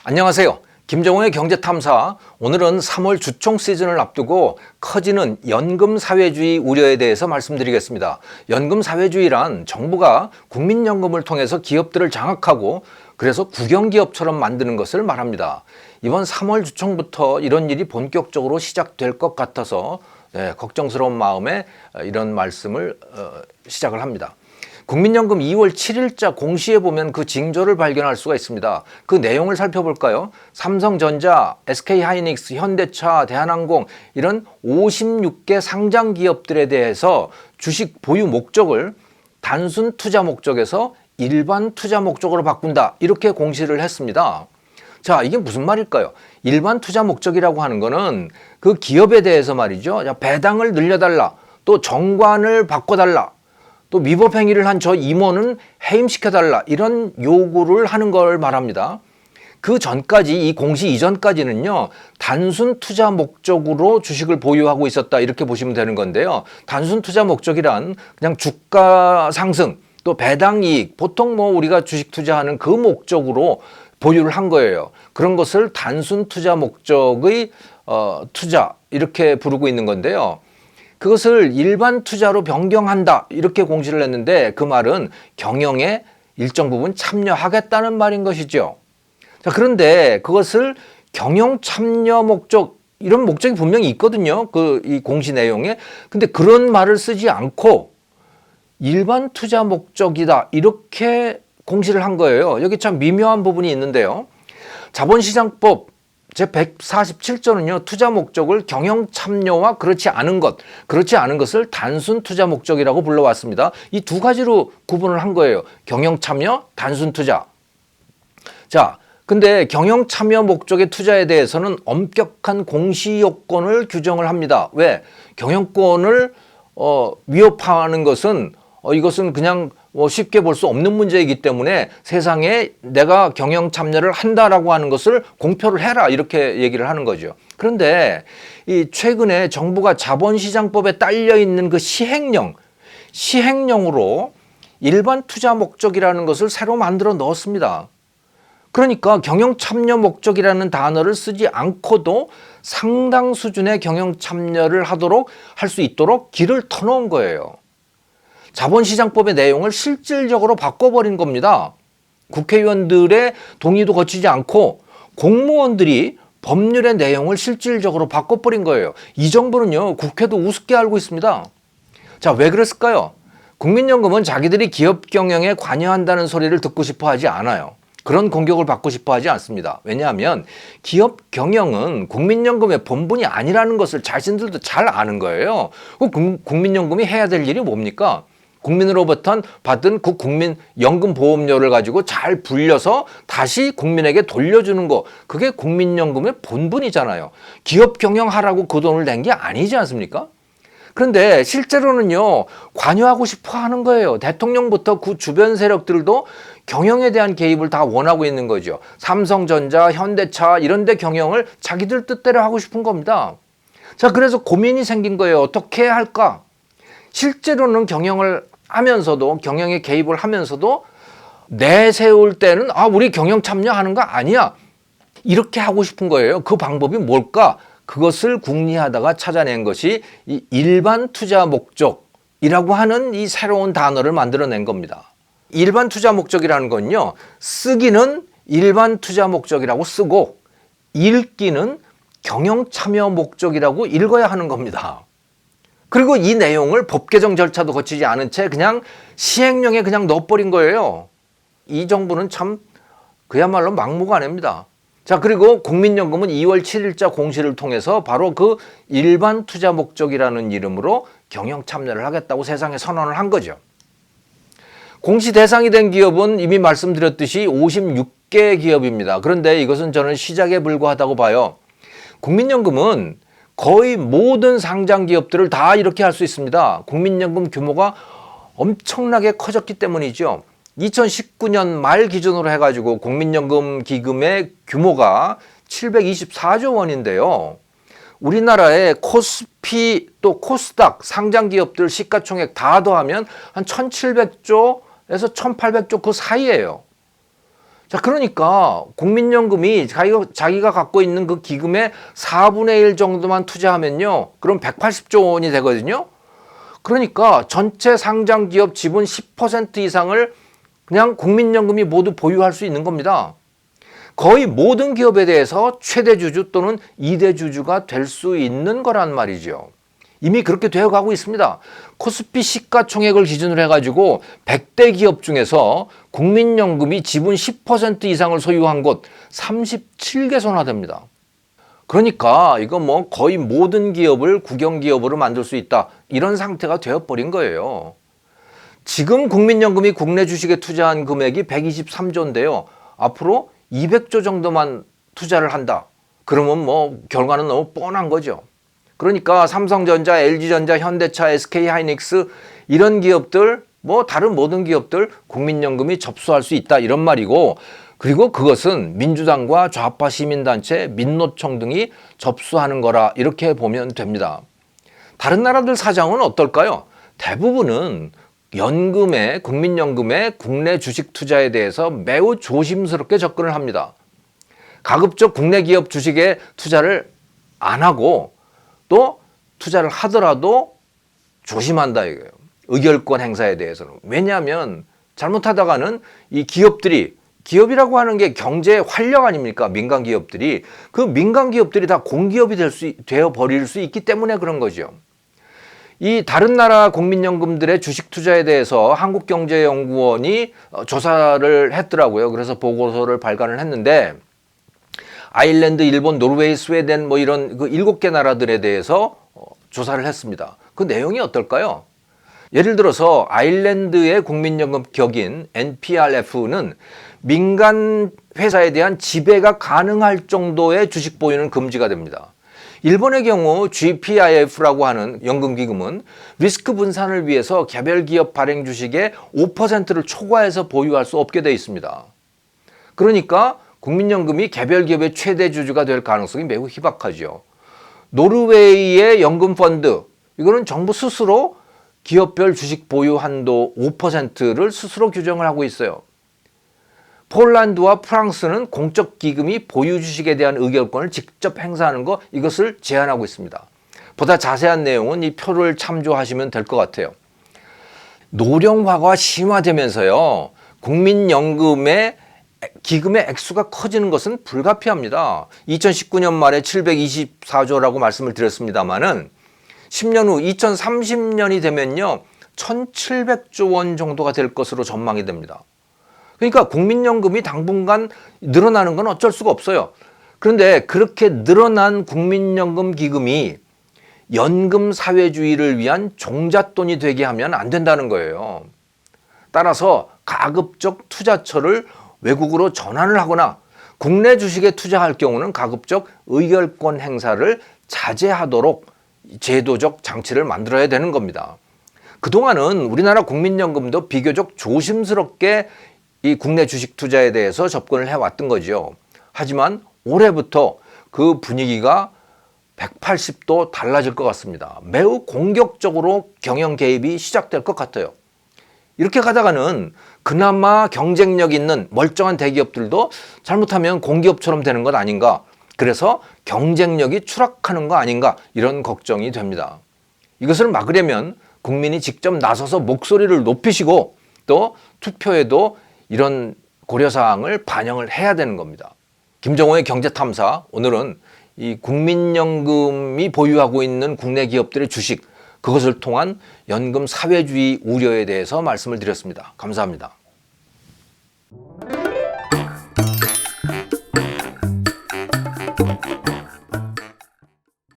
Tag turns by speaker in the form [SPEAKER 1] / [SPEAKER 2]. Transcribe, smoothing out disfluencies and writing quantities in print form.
[SPEAKER 1] 안녕하세요. 김정호의 경제탐사. 오늘은 3월 주총 시즌을 앞두고 커지는 연금사회주의 우려에 대해서 말씀드리겠습니다. 연금사회주의란 정부가 국민연금을 통해서 기업들을 장악하고 그래서 국영기업처럼 만드는 것을 말합니다. 이번 3월 주총부터 이런 일이 본격적으로 시작될 것 같아서 걱정스러운 마음에 이런 말씀을 시작을 합니다. 국민연금 2월 7일자 공시에 보면 그 징조를 발견할 수가 있습니다. 그 내용을 살펴볼까요? 삼성전자, SK하이닉스, 현대차, 대한항공 이런 56개 상장 기업들에 대해서 주식 보유 목적을 단순 투자 목적에서 일반 투자 목적으로 바꾼다. 이렇게 공시를 했습니다. 자, 이게 무슨 말일까요? 일반 투자 목적이라고 하는 거는 그 기업에 대해서 말이죠. 배당을 늘려달라. 또 정관을 바꿔달라. 또 위법 행위를 한 저 임원은 해임시켜달라 이런 요구를 하는 걸 말합니다. 그 전까지 이 공시 이전까지는요 단순 투자 목적으로 주식을 보유하고 있었다 이렇게 보시면 되는 건데요. 단순 투자 목적이란 그냥 주가 상승 또 배당 이익 보통 우리가 주식 투자하는 그 목적으로 보유를 한 거예요. 그런 것을 단순 투자 목적의 투자 이렇게 부르고 있는 건데요. 그것을 일반 투자로 변경한다 이렇게 공시를 했는데 그 말은 경영에 일정 부분 참여하겠다는 말인 것이죠. 자, 그런데 그것을 경영 참여 목적 이런 목적이 분명히 있거든요. 이 공시 내용에. 근데 그런 말을 쓰지 않고 일반 투자 목적이다 이렇게 공시를 한 거예요. 여기 참 미묘한 부분이 있는데요. 자본시장법 제147조는요, 투자 목적을 경영 참여와 그렇지 않은 것을 단순 투자 목적이라고 불러왔습니다. 이 두 가지로 구분을 한 거예요. 경영 참여, 단순 투자. 자, 근데 경영 참여 목적의 투자에 대해서는 엄격한 공시 요건을 규정을 합니다. 왜? 경영권을 위협하는 것은 이것은 그냥 쉽게 볼 수 없는 문제이기 때문에 세상에 내가 경영 참여를 한다라고 하는 것을 공표를 해라 이렇게 얘기를 하는 거죠. 그런데 이 최근에 정부가 자본시장법에 딸려 있는 그 시행령으로 일반 투자 목적이라는 것을 새로 만들어 넣었습니다. 그러니까 경영 참여 목적이라는 단어를 쓰지 않고도 상당 수준의 경영 참여를 할 수 있도록 길을 터놓은 거예요. 자본시장법의 내용을 실질적으로 바꿔버린 겁니다. 국회의원들의 동의도 거치지 않고 공무원들이 법률의 내용을 실질적으로 바꿔버린 거예요. 이 정부는요, 국회도 우습게 알고 있습니다. 자, 왜 그랬을까요? 국민연금은 자기들이 기업 경영에 관여한다는 소리를 듣고 싶어 하지 않아요. 그런 공격을 받고 싶어 하지 않습니다. 왜냐하면 기업 경영은 국민연금의 본분이 아니라는 것을 자신들도 잘 아는 거예요. 국민연금이 해야 될 일이 뭡니까? 국민으로부터 받은 그 국민연금보험료를 가지고 잘 불려서 다시 국민에게 돌려주는 거, 그게 국민연금의 본분이잖아요. 기업 경영하라고 그 돈을 낸 게 아니지 않습니까? 그런데 실제로는요, 관여하고 싶어 하는 거예요. 대통령부터 그 주변 세력들도 경영에 대한 개입을 다 원하고 있는 거죠. 삼성전자, 현대차 이런 데 경영을 자기들 뜻대로 하고 싶은 겁니다. 자, 그래서 고민이 생긴 거예요. 어떻게 해야 할까? 실제로는 경영을 하면서도 경영에 개입을 하면서도 내세울 때는 우리 경영 참여하는 거 아니야 이렇게 하고 싶은 거예요. 그 방법이 뭘까? 그것을 궁리하다가 찾아낸 것이 이 일반 투자 목적이라고 하는 이 새로운 단어를 만들어낸 겁니다. 일반 투자 목적이라는 건요, 쓰기는 일반 투자 목적이라고 쓰고 읽기는 경영 참여 목적이라고 읽어야 하는 겁니다. 그리고 이 내용을 법 개정 절차도 거치지 않은 채 그냥 시행령에 그냥 넣어버린 거예요. 이 정부는 참 그야말로 막무가내입니다. 자, 그리고 국민연금은 2월 7일자 공시를 통해서 바로 그 일반 투자 목적이라는 이름으로 경영 참여를 하겠다고 세상에 선언을 한 거죠. 공시 대상이 된 기업은 이미 말씀드렸듯이 56개 기업입니다. 그런데 이것은 저는 시작에 불과하다고 봐요. 국민연금은 거의 모든 상장 기업들을 다 이렇게 할 수 있습니다. 국민연금 규모가 엄청나게 커졌기 때문이죠. 2019년 말 기준으로 해가지고 국민연금 기금의 규모가 724조 원인데요. 우리나라의 코스피 또 코스닥 상장 기업들 시가총액 다 더하면 한 1,700조에서 1,800조 그 사이예요. 자, 그러니까 국민연금이 자기가 갖고 있는 그 기금의 4분의 1 정도만 투자하면요, 그럼 180조 원이 되거든요. 그러니까 전체 상장 기업 지분 10% 이상을 그냥 국민연금이 모두 보유할 수 있는 겁니다. 거의 모든 기업에 대해서 최대 주주 또는 2대 주주가 될 수 있는 거란 말이죠. 이미 그렇게 되어가고 있습니다. 코스피 시가총액을 기준으로 해가지고 100대 기업 중에서 국민연금이 지분 10% 이상을 소유한 곳 37개소나 됩니다. 그러니까 이거 뭐 거의 모든 기업을 국영기업으로 만들 수 있다, 이런 상태가 되어버린 거예요. 지금 국민연금이 국내 주식에 투자한 금액이 123조인데요. 앞으로 200조 정도만 투자를 한다. 그러면 뭐 결과는 너무 뻔한 거죠. 그러니까 삼성전자, LG전자, 현대차, SK하이닉스 이런 기업들, 뭐 다른 모든 기업들 국민연금이 접수할 수 있다, 이런 말이고, 그리고 그것은 민주당과 좌파 시민단체, 민노총 등이 접수하는 거라, 이렇게 보면 됩니다. 다른 나라들 사정은 어떨까요? 대부분은 연금에, 국민연금의 국내 주식 투자에 대해서 매우 조심스럽게 접근을 합니다. 가급적 국내 기업 주식에 투자를 안 하고, 또 투자를 하더라도 조심한다 이거예요. 의결권 행사에 대해서는. 왜냐하면 잘못하다가는 이 기업이라고 하는 게 경제의 활력 아닙니까? 민간 기업들이. 그 민간 기업들이 다 공기업이 되어 버릴 수 있기 때문에 그런 거죠. 이 다른 나라 국민연금들의 주식 투자에 대해서 한국경제연구원이 조사를 했더라고요. 그래서 보고서를 발간을 했는데, 아일랜드, 일본, 노르웨이, 스웨덴 뭐 이런 그 7개 나라들에 대해서 조사를 했습니다. 그 내용이 어떨까요? 예를 들어서 아일랜드의 국민연금 격인 NPRF는 민간 회사에 대한 지배가 가능할 정도의 주식 보유는 금지가 됩니다. 일본의 경우 GPIF라고 하는 연금기금은 리스크 분산을 위해서 개별 기업 발행 주식의 5%를 초과해서 보유할 수 없게 되어 있습니다. 그러니까 국민연금이 개별 기업의 최대 주주가 될 가능성이 매우 희박하죠. 노르웨이의 연금펀드, 이거는 정부 스스로 기업별 주식 보유 한도 5%를 스스로 규정을 하고 있어요. 폴란드와 프랑스는 공적 기금이 보유 주식에 대한 의결권을 직접 행사하는 것, 이것을 제한하고 있습니다. 보다 자세한 내용은 이 표를 참조하시면 될 것 같아요. 노령화가 심화되면서요, 국민연금의 기금의 액수가 커지는 것은 불가피합니다. 2019년 말에 724조라고 말씀을 드렸습니다만은 10년 후 2030년이 되면요, 1700조 원 정도가 될 것으로 전망이 됩니다. 그러니까 국민연금이 당분간 늘어나는 건 어쩔 수가 없어요. 그런데 그렇게 늘어난 국민연금 기금이 연금 사회주의를 위한 종잣돈이 되게 하면 안 된다는 거예요. 따라서 가급적 투자처를 외국으로 전환을 하거나 국내 주식에 투자할 경우는 가급적 의결권 행사를 자제하도록 제도적 장치를 만들어야 되는 겁니다. 그동안은 우리나라 국민연금도 비교적 조심스럽게 이 국내 주식 투자에 대해서 접근을 해왔던 거죠. 하지만 올해부터 그 분위기가 180도 달라질 것 같습니다. 매우 공격적으로 경영 개입이 시작될 것 같아요. 이렇게 가다가는 그나마 경쟁력 있는 멀쩡한 대기업들도 잘못하면 공기업처럼 되는 것 아닌가, 그래서 경쟁력이 추락하는 거 아닌가, 이런 걱정이 됩니다. 이것을 막으려면 국민이 직접 나서서 목소리를 높이시고 또 투표에도 이런 고려사항을 반영을 해야 되는 겁니다. 김정호의 경제탐사, 오늘은 이 국민연금이 보유하고 있는 국내 기업들의 주식, 그것을 통한 연금 사회주의 우려에 대해서 말씀을 드렸습니다. 감사합니다.